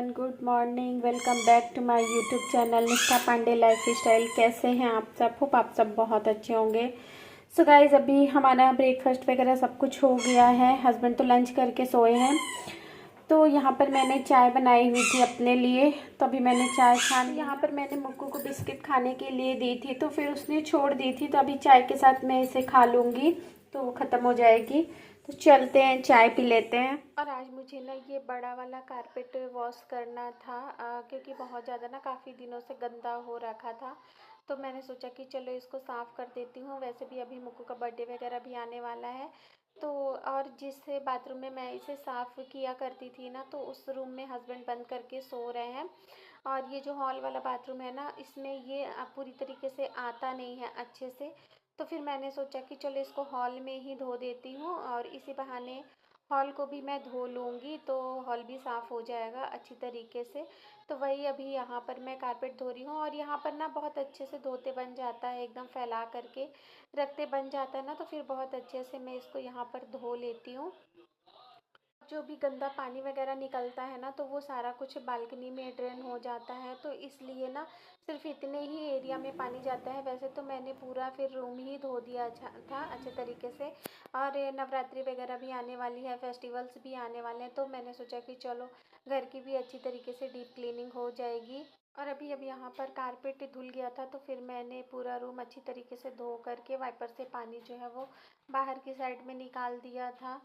Everyone, good morning. Welcome back to my YouTube channel Nishtha Pandey life style. कैसे हैं आप सब? होप आप सब बहुत अच्छे होंगे। सो गाइज, अभी हमारा ब्रेकफास्ट वगैरह सब कुछ हो गया है। हस्बैंड तो लंच करके सोए हैं। तो यहाँ पर मैंने चाय बनाई हुई थी अपने लिए, तो अभी मैंने चाय खानी। यहाँ पर मैंने मुक्कू को बिस्किट खाने के लिए दी थी, तो फिर उसने छोड़ दी थी, तो अभी चाय के साथ मैं इसे खा लूँगी तो वो ख़त्म हो जाएगी। तो चलते हैं, चाय पी लेते हैं। और आज मुझे ना ये बड़ा वाला कारपेट वॉश करना था, क्योंकि बहुत ज़्यादा ना काफ़ी दिनों से गंदा हो रखा था। तो मैंने सोचा कि चलो इसको साफ़ कर देती हूँ। वैसे भी अभी मुक्कू का बर्थडे वगैरह भी आने वाला है, तो और जिस बाथरूम में मैं इसे साफ़ किया करती थी ना, तो उस रूम में हस्बैंड बंद करके सो रहे हैं। और ये जो हॉल वाला बाथरूम है ना, इसमें ये पूरी तरीके से आता नहीं है अच्छे से। तो फिर मैंने सोचा कि चलो इसको हॉल में ही धो देती हूँ, और इसी बहाने हॉल को भी मैं धो लूँगी, तो हॉल भी साफ़ हो जाएगा अच्छी तरीके से। तो वही अभी यहाँ पर मैं कारपेट धो रही हूँ, और यहाँ पर ना बहुत अच्छे से धोते बन जाता है, एकदम फैला करके रखते बन जाता है ना, तो फिर बहुत अच्छे से मैं इसको यहाँ पर धो लेती हूँ। जो भी गंदा पानी वगैरह निकलता है ना, तो वो सारा कुछ बालकनी में ड्रेन हो जाता है, तो इसलिए ना सिर्फ इतने ही एरिया में पानी जाता है। वैसे तो मैंने पूरा फिर रूम ही धो दिया था अच्छे तरीके से। और ये नवरात्रि वगैरह भी आने वाली है, फेस्टिवल्स भी आने वाले हैं, तो मैंने सोचा कि चलो घर की भी अच्छी तरीके से डीप क्लीनिंग हो जाएगी। और अभी अभी यहाँ पर कारपेट धुल गया था, तो फिर मैंने पूरा रूम अच्छी तरीके से धो करके वाइपर से पानी जो है वो बाहर की साइड में निकाल दिया था।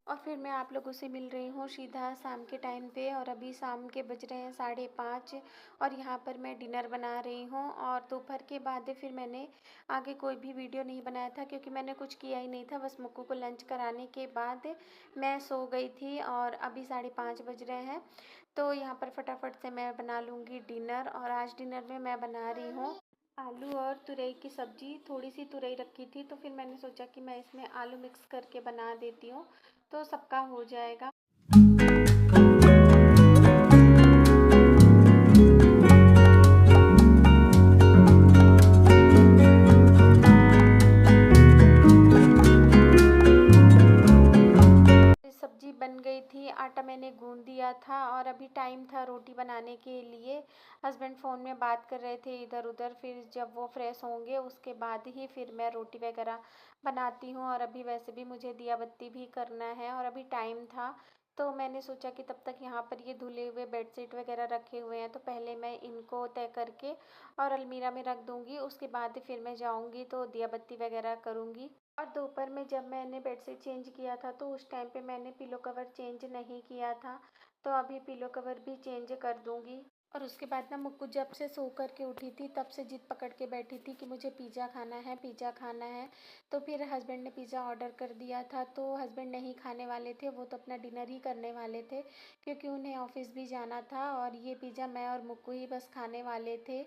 और फिर मैं आप लोगों से मिल रही हूँ सीधा शाम के टाइम पे, और अभी शाम के बज रहे हैं 5:30, और यहाँ पर मैं डिनर बना रही हूँ। और दोपहर के बाद फिर मैंने आगे कोई भी वीडियो नहीं बनाया था, क्योंकि मैंने कुछ किया ही नहीं था। बस मुक्कू को लंच कराने के बाद मैं सो गई थी, और अभी 5:30 बज रहे हैं। तो यहाँ पर फटाफट से मैं बना लूँगी डिनर। और आज डिनर में मैं बना रही हूँ आलू और तुरई की सब्ज़ी। थोड़ी सी तुरई रखी थी, तो फिर मैंने सोचा कि मैं इसमें आलू मिक्स करके बना देती हूँ, तो सबका हो जाएगा। सब्जी बन गई थी, आटा मैंने गूंद दिया था, और अभी टाइम था रोटी बनाने के लिए। हस्बैंड फ़ोन में बात कर रहे थे इधर उधर, फिर जब वो फ्रेश होंगे उसके बाद ही फिर मैं रोटी वगैरह बनाती हूँ। और अभी वैसे भी मुझे दिया बत्ती भी करना है, और अभी टाइम था, तो मैंने सोचा कि तब तक यहाँ पर ये धुले हुए बेडशीट वगैरह रखे हुए हैं, तो पहले मैं इनको तय करके और अलमीरा में रख दूँगी। उसके बाद फिर मैं जाऊँगी तो दिया बत्ती वगैरह करूँगी। और दोपहर में जब मैंने बेडशीट चेंज किया था, तो उस टाइम पे मैंने पिलो कवर चेंज नहीं किया था, तो अभी पिलो कवर भी चेंज कर दूँगी। और उसके बाद ना मुक्कू जब से सो कर के उठी थी, तब से जिद पकड़ के बैठी थी कि मुझे पिज़्ज़ा खाना है, पिज़्ज़ा खाना है। तो फिर हस्बैंड ने पिज़्ज़ा ऑर्डर कर दिया था, तो हस्बैंड नहीं खाने वाले थे, वो तो अपना डिनर ही करने वाले थे, क्योंकि उन्हें ऑफिस भी जाना था। और ये पिज़्ज़ा मैं और मुक्कू ही बस खाने वाले थे।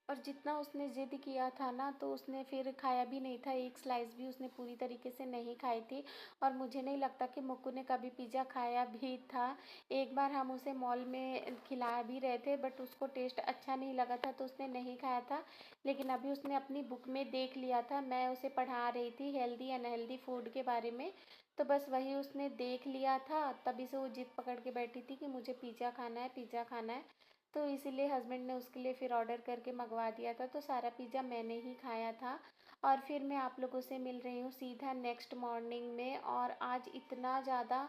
और जितना उसने ज़िद किया था ना, तो उसने फिर खाया भी नहीं था, एक स्लाइस भी उसने पूरी तरीके से नहीं खाई थी। और मुझे नहीं लगता कि मुक्कू ने कभी पिज़्ज़ा खाया भी था। एक बार हम उसे मॉल में खिला भी रहे थे, बट उसको टेस्ट अच्छा नहीं लगा था, तो उसने नहीं खाया था। लेकिन अभी उसने अपनी बुक में देख लिया था, मैं उसे पढ़ा रही थी हेल्दी अनहेल्दी फूड के बारे में, तो बस वही उसने देख लिया था, तभी से वो जिद पकड़ के बैठी थी कि मुझे पिज़्ज़ा खाना है, पिज़्ज़ा खाना है। तो इसीलिए हस्बैंड ने उसके लिए फिर ऑर्डर करके मंगवा दिया था, तो सारा पिज़्ज़ा मैंने ही खाया था। और फिर मैं आप लोगों से मिल रही हूँ सीधा नेक्स्ट मॉर्निंग में। और आज इतना ज़्यादा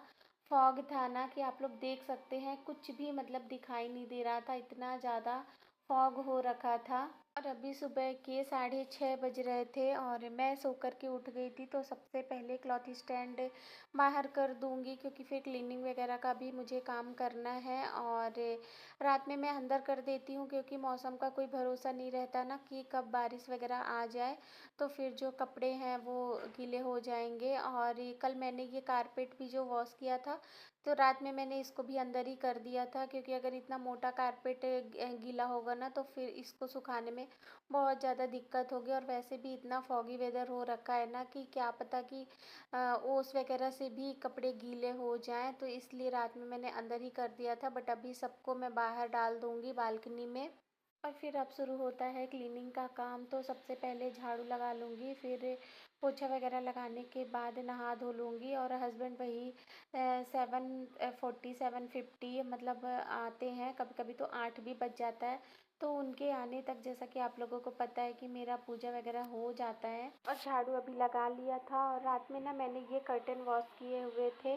फॉग था ना कि आप लोग देख सकते हैं, कुछ भी मतलब दिखाई नहीं दे रहा था, इतना ज़्यादा फॉग हो रखा था और अभी सुबह के 6:30 बज रहे थे और मैं सो कर के उठ गई थी। तो सबसे पहले क्लॉथ स्टैंड बाहर कर दूंगी क्योंकि फिर क्लीनिंग वगैरह का भी मुझे काम करना है। और रात में मैं अंदर कर देती हूँ क्योंकि मौसम का कोई भरोसा नहीं रहता ना कि कब बारिश वगैरह आ जाए, तो फिर जो कपड़े हैं वो गीले हो जाएंगे। और कल मैंने ये कारपेट भी जो वॉश किया था, तो रात में मैंने इसको भी अंदर ही कर दिया था क्योंकि अगर इतना मोटा कारपेट गीला होगा ना तो फिर इसको सुखाने में बहुत ज़्यादा दिक्कत होगी। और वैसे भी इतना फॉगी वेदर हो रखा है ना कि क्या पता कि ओस वगैरह से भी कपड़े गीले हो जाएं, तो इसलिए रात में मैंने अंदर ही कर दिया था। बट अभी सबको मैं बाहर डाल दूंगी बालकनी में। और फिर अब शुरू होता है क्लीनिंग का काम। तो सबसे पहले झाड़ू लगा लूँगी, फिर पोछा वगैरह लगाने के बाद नहा धो लूँगी। और हस्बैंड वही 7:40 7:50 मतलब आते हैं, कभी कभी तो 8 भी बज जाता है। तो उनके आने तक जैसा कि आप लोगों को पता है कि मेरा पूजा वगैरह हो जाता है। और झाड़ू अभी लगा लिया था और रात में ना मैंने ये कर्टन वॉश किए हुए थे,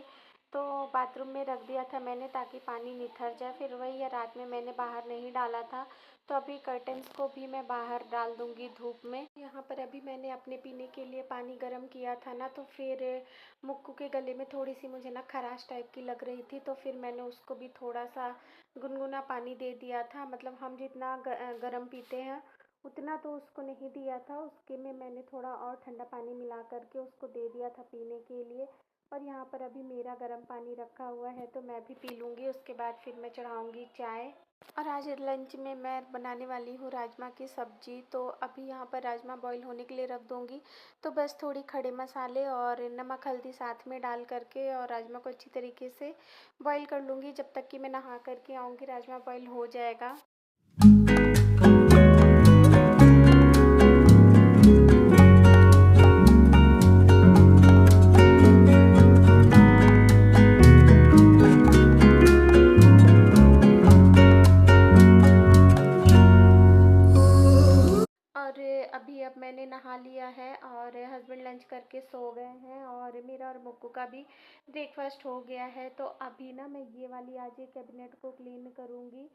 तो बाथरूम में रख दिया था मैंने ताकि पानी निथर जाए। फिर वही रात में मैंने बाहर नहीं डाला था, तो अभी कर्टन्स को भी मैं बाहर डाल दूंगी धूप में। यहाँ पर अभी मैंने अपने पीने के लिए पानी गर्म किया था ना, तो फिर मुक्कू के गले में थोड़ी सी मुझे ना खराश टाइप की लग रही थी, तो फिर मैंने उसको भी थोड़ा सा गुनगुना पानी दे दिया था। मतलब हम जितना गर्म पीते हैं उतना तो उसको नहीं दिया था, उसके में मैंने थोड़ा और ठंडा पानी मिला करके उसको दे दिया था पीने के लिए। और यहाँ पर अभी मेरा गर्म पानी रखा हुआ है तो मैं भी पी लूँगी, उसके बाद फिर मैं चढ़ाऊँगी चाय। और आज लंच में मैं बनाने वाली हूँ राजमा की सब्ज़ी। तो अभी यहाँ पर राजमा बॉईल होने के लिए रख दूँगी। तो बस थोड़ी खड़े मसाले और नमक हल्दी साथ में डाल करके और राजमा को अच्छी तरीके से बॉईल कर लूँगी। जब तक कि मैं नहा करके आऊँगी राजमा बॉईल हो जाएगा। और अभी अब मैंने नहा लिया है और हस्बैंड लंच करके सो गए हैं और मेरा और मुक्कू का भी ब्रेकफास्ट हो गया है। तो अभी ना मैं ये वाली आज ये कैबिनेट को क्लीन करूँगी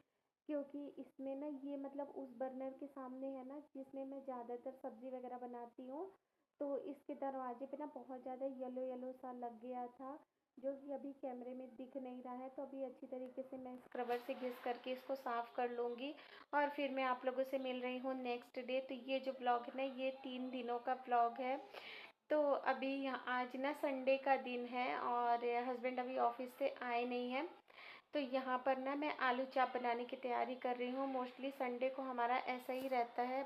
क्योंकि इसमें ना ये मतलब उस बर्नर के सामने है ना जिसमें मैं ज़्यादातर सब्ज़ी वगैरह बनाती हूँ, तो इसके दरवाजे पे ना बहुत ज़्यादा येलो येलो सा लग गया था जो कि अभी कैमरे में दिख नहीं रहा है। तो अभी अच्छी तरीके से मैं स्क्रबर से घिस करके इसको साफ़ कर लूँगी और फिर मैं आप लोगों से मिल रही हूँ नेक्स्ट डे। तो ये जो ब्लॉग है ना ये 3 दिनों का ब्लॉग है। तो अभी यहाँ आज ना संडे का दिन है और हस्बैंड अभी ऑफिस से आए नहीं हैं, तो यहाँ पर ना मैं आलू चाप बनाने की तैयारी कर रही हूँ। मोस्टली संडे को हमारा ऐसा ही रहता है,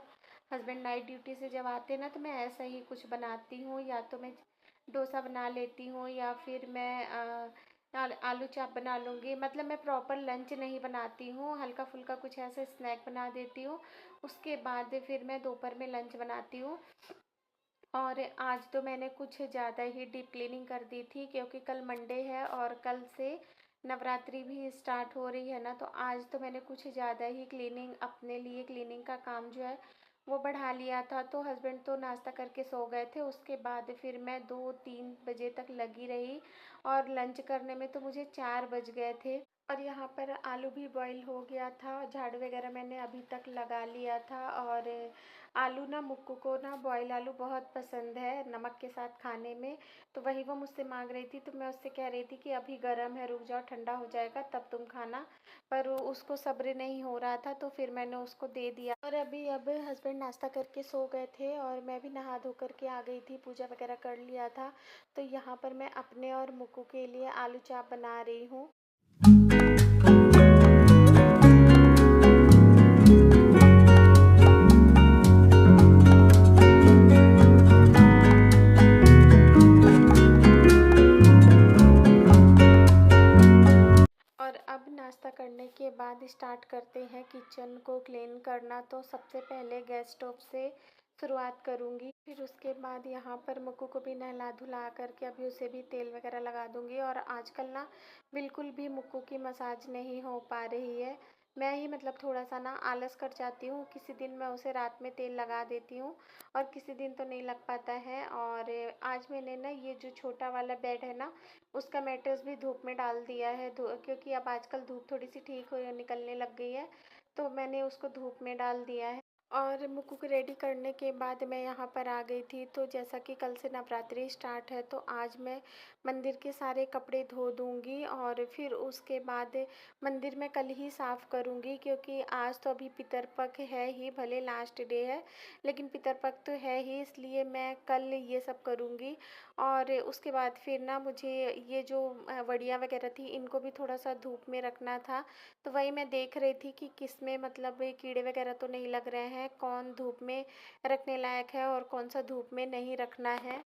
हस्बैंड नाइट ड्यूटी से जब आते हैं ना तो मैं ऐसा ही कुछ बनाती हूँ, या तो मैं डोसा बना लेती हूँ या फिर मैं आलू चाप बना लूँगी। मतलब मैं प्रॉपर लंच नहीं बनाती हूँ, हल्का फुल्का कुछ ऐसे स्नैक बना देती हूँ, उसके बाद फिर मैं दोपहर में लंच बनाती हूँ। और आज तो मैंने कुछ ज़्यादा ही डीप क्लीनिंग कर दी थी क्योंकि कल मंडे है और कल से नवरात्रि भी स्टार्ट हो रही है ना, तो आज तो मैंने कुछ ज़्यादा ही क्लीनिंग अपने लिए क्लीनिंग का काम जो है वो बढ़ा लिया था। तो हस्बैंड तो नाश्ता करके सो गए थे, उसके बाद फिर मैं 2-3 बजे तक लगी रही और लंच करने में तो मुझे 4 बज गए थे। और यहाँ पर आलू भी बॉईल हो गया था, झाड़ू वगैरह मैंने अभी तक लगा लिया था। और आलू ना मुक्कू को ना बॉयल आलू बहुत पसंद है नमक के साथ खाने में, तो वही वो मुझसे मांग रही थी। तो मैं उससे कह रही थी कि अभी गर्म है, रुक जाओ ठंडा हो जाएगा तब तुम खाना, पर उसको सब्र नहीं हो रहा था तो फिर मैंने उसको दे दिया। और अभी अब हस्बैंड नाश्ता करके सो गए थे और मैं भी नहा धो करके आ गई थी, पूजा वगैरह कर लिया था। तो यहाँ पर मैं अपने और मुक्कू के लिए आलू चाप बना रही हूँ। और अब नाश्ता करने के बाद स्टार्ट करते हैं किचन को क्लीन करना। तो सबसे पहले गैस स्टोव से शुरुआत करूँगी, फिर उसके बाद यहाँ पर मुक्कू को भी नहला धुला करके अभी उसे भी तेल वगैरह लगा दूँगी। और आजकल ना बिल्कुल भी मुक्कू की मसाज नहीं हो पा रही है, मैं ही मतलब थोड़ा सा ना आलस कर जाती हूँ। किसी दिन मैं उसे रात में तेल लगा देती हूँ और किसी दिन तो नहीं लग पाता है। और आज मैंने ना ये जो छोटा वाला बेड है ना उसका मैट्रेस भी धूप में डाल दिया है, क्योंकि अब आजकल धूप थोड़ी सी ठीक हो निकलने लग गई है, तो मैंने उसको धूप में डाल दिया है। और मुक्कू को रेडी करने के बाद मैं यहाँ पर आ गई थी। तो जैसा कि कल से नवरात्रि स्टार्ट है, तो आज मैं मंदिर के सारे कपड़े धो दूँगी और फिर उसके बाद मंदिर में कल ही साफ़ करूँगी, क्योंकि आज तो अभी पितरपक्ष है ही, भले लास्ट डे है लेकिन पितरपक्ष तो है ही, इसलिए मैं कल ये सब करूँगी। और उसके बाद फिर ना मुझे ये जो वड़ियाँ वगैरह थी इनको भी थोड़ा सा धूप में रखना था। तो वही मैं देख रही थी कि किस में मतलब ये कीड़े वगैरह तो नहीं लग रहे हैं, कौन धूप में रखने लायक है और कौन सा धूप में नहीं रखना है।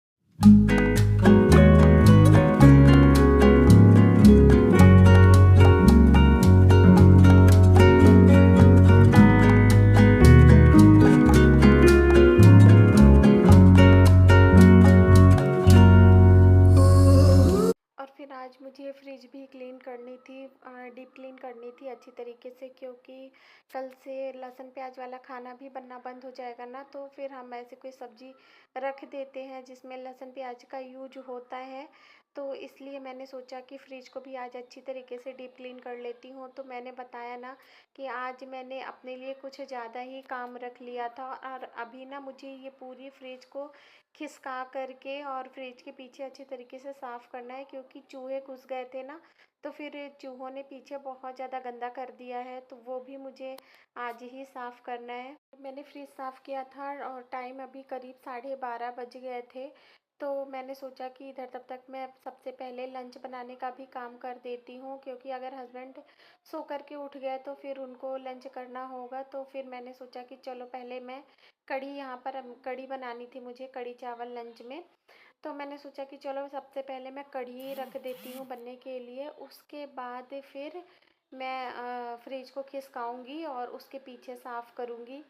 और फिर आज मुझे फ्रिज भी क्लीन करनी थी, डीप क्लीन करनी थी अच्छी तरीके से, क्योंकि कल से लहसुन प्याज वाला खाना भी बनना बंद हो जाएगा ना। तो फिर हम ऐसे कोई सब्ज़ी रख देते हैं जिसमें लहसुन प्याज का यूज होता है। तो इसलिए मैंने सोचा कि फ़्रिज को भी आज अच्छी तरीके से डीप क्लीन कर लेती हूँ। तो मैंने बताया ना कि आज मैंने अपने लिए कुछ ज़्यादा ही काम रख लिया था, और अभी ना मुझे ये पूरी फ्रिज को खिसका करके और फ्रिज के पीछे अच्छी तरीके से साफ़ करना है, क्योंकि चूहे घुस गए थे ना। तो फिर चूहों ने पीछे बहुत ज़्यादा गंदा कर दिया है, तो वो भी मुझे आज ही साफ़ करना है। मैंने फ्रिज साफ़ किया था और टाइम अभी करीब 12:30 बज गए थे। तो मैंने सोचा कि इधर तब तक मैं सबसे पहले लंच बनाने का भी काम कर देती हूँ, क्योंकि अगर हस्बैंड सो कर के उठ गए तो फिर उनको लंच करना होगा। तो फिर मैंने सोचा कि चलो पहले मैं कढ़ी, यहाँ पर कढ़ी बनानी थी मुझे, कढ़ी चावल लंच में। तो मैंने सोचा कि चलो सबसे पहले मैं कढ़ी रख देती हूँ बनने के लिए, उसके बाद फिर मैं फ्रिज को खिसकाऊँगी और उसके पीछे साफ़ करूँगी।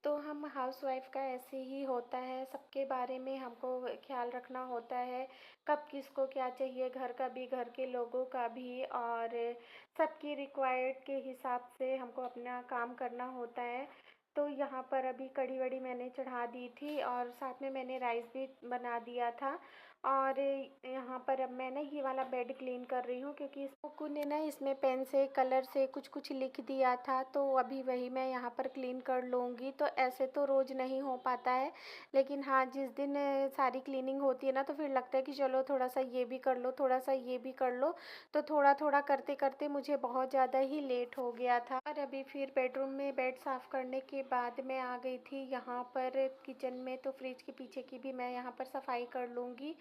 तो हम हाउसवाइफ का ऐसे ही होता है, सबके बारे में हमको ख्याल रखना होता है, कब किसको क्या चाहिए, घर का भी, घर के लोगों का भी, और सबकी रिक्वायर्ड के हिसाब से हमको अपना काम करना होता है। तो यहाँ पर अभी कढ़ी वड़ी मैंने चढ़ा दी थी और साथ में मैंने राइस भी बना दिया था। और यहाँ पर अब मैं ना ये वाला बेड क्लीन कर रही हूँ, क्योंकि इसको ने ना इसमें पेन से कलर से कुछ कुछ लिख दिया था, तो अभी वही मैं यहाँ पर क्लीन कर लूँगी। तो ऐसे तो रोज़ नहीं हो पाता है, लेकिन हाँ जिस दिन सारी क्लीनिंग होती है ना, तो फिर लगता है कि चलो थोड़ा सा ये भी कर लो, थोड़ा सा ये भी कर लो। तो थोड़ा थोड़ा करते करते मुझे बहुत ज़्यादा ही लेट हो गया था। और अभी फिर बेडरूम में बेड साफ़ करने के बाद मैं आ गई थी यहाँ पर किचन में, तो फ्रिज के पीछे की भी मैं यहाँ पर सफाई कर लूँगी।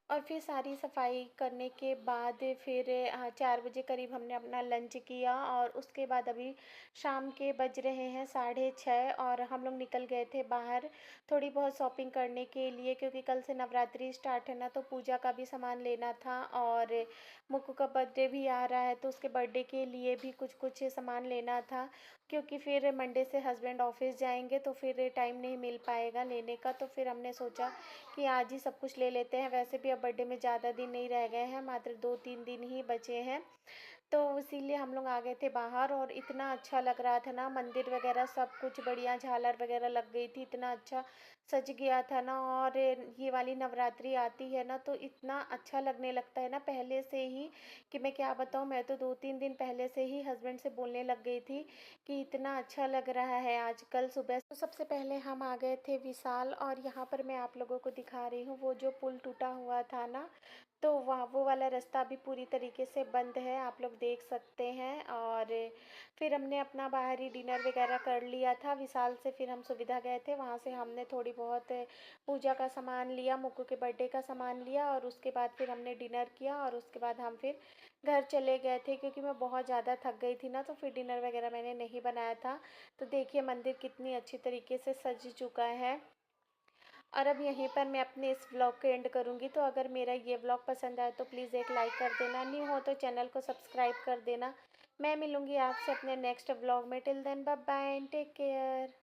और फिर सारी सफाई करने के बाद फिर 4 बजे करीब हमने अपना लंच किया, और उसके बाद अभी शाम के बज रहे हैं 6:30, और हम लोग निकल गए थे बाहर थोड़ी बहुत शॉपिंग करने के लिए, क्योंकि कल से नवरात्रि स्टार्ट है ना, तो पूजा का भी सामान लेना था, और मुक्कू का बर्थडे भी आ रहा है, तो उसके बर्थडे के लिए भी कुछ कुछ सामान लेना था, क्योंकि फिर मंडे से हस्बैंड ऑफिस जाएंगे तो फिर टाइम नहीं मिल पाएगा लेने का। तो फिर हमने सोचा कि आज ही सब कुछ ले लेते हैं, वैसे भी अब बर्थडे में ज़्यादा दिन नहीं रह गए हैं, मात्र 2-3 दिन ही बचे हैं। तो इसीलिए हम लोग आ गए थे बाहर, और इतना अच्छा लग रहा था ना, मंदिर वगैरह सब कुछ बढ़िया, झालर वगैरह लग गई थी, इतना अच्छा सज गया था ना। और ये वाली नवरात्रि आती है ना, तो इतना अच्छा लगने लगता है ना पहले से ही, कि मैं क्या बताऊँ। मैं तो 2-3 दिन पहले से ही हस्बैंड से बोलने लग गई थी कि इतना अच्छा लग रहा है आजकल सुबह। तो सबसे पहले हम आ गए थे विशाल, और यहाँ पर मैं आप लोगों को दिखा रही हूँ वो जो पुल टूटा हुआ था ना, तो वहाँ वो वाला रास्ता अभी पूरी तरीके से बंद है, आप लोग देख सकते हैं। और फिर हमने अपना बाहरी डिनर वगैरह कर लिया था विशाल से। फिर हम सुविधा गए थे, वहाँ से हमने थोड़ी बहुत पूजा का सामान लिया, मुक्कू के बर्थडे का सामान लिया, और उसके बाद फिर हमने डिनर किया। और उसके बाद हम फिर घर चले गए थे, क्योंकि मैं बहुत ज़्यादा थक गई थी ना, तो फिर डिनर वगैरह मैंने नहीं बनाया था। तो देखिए मंदिर कितनी अच्छी तरीके से सज चुका है। और अब यहीं पर मैं अपने इस व्लॉग को एंड करूँगी। तो अगर मेरा ये व्लॉग पसंद आए तो प्लीज़ एक लाइक कर देना, न्यू हो तो चैनल को सब्सक्राइब कर देना। मैं मिलूँगी आपसे अपने नेक्स्ट व्लॉग में। Till then bye bye and take care.